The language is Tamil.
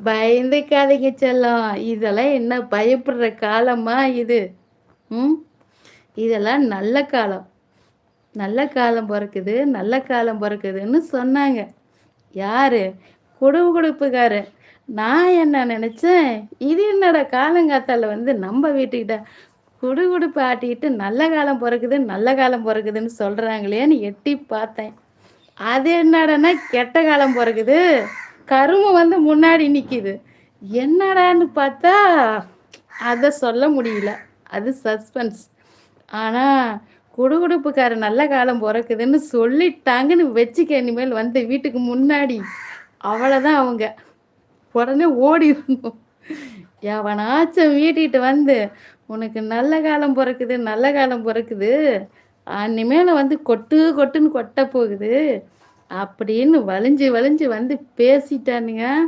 பயந்துக்காதீங்க செல்லம். இதெல்லாம் என்ன பயப்படுற காலமா இது? ம். இதெல்லாம் நல்ல காலம். நல்ல காலம் பொறக்குது, நல்ல காலம் பொறக்குதுன்னு சொன்னாங்க. யாரு? குடுகுடுப்புக்காரன். நான் என்ன நெனச்சேன், இது என்னடா காலங்காத்தால வந்து நம்ப வீட்டுக்கிட்ட குடுகுடுப்பு ஆட்டிக்கிட்டு நல்ல காலம் பொறக்குது, நல்ல காலம் பொறக்குதுன்னு சொல்றாங்களேன்னு எட்டி பார்த்தேன். அது என்னடான்னா கெட்ட காலம் பொறக்குது. கருமம் வந்து முன்னாடி நிக்குது. என்னடான்னு பார்த்தா, அத சொல்ல முடியல. அது சஸ்பென்ஸ். ஆனா, குடுகுடுப்புக்காரன் நல்ல காலம் பொறக்குதுன்னு சொல்லிட்டாங்கன்னு வச்சுக்க இனிமேல் வந்து வீட்டுக்கு முன்னாடி. அவ்வளதான் அவங்க. உடனே ஓடிரணும். எவனாச்சும் வீட்டுக்கிட்ட வந்து, "உனக்கு நல்ல காலம் பொறக்குது, நல்ல காலம் பொறக்குது. இனிமேல வந்து கொட்டு கொட்டுன்னு கொட்டப் போகுது." அப்படின்னு வழிஞ்சு வழிஞ்சு வந்து பேசிட்டானுங்க.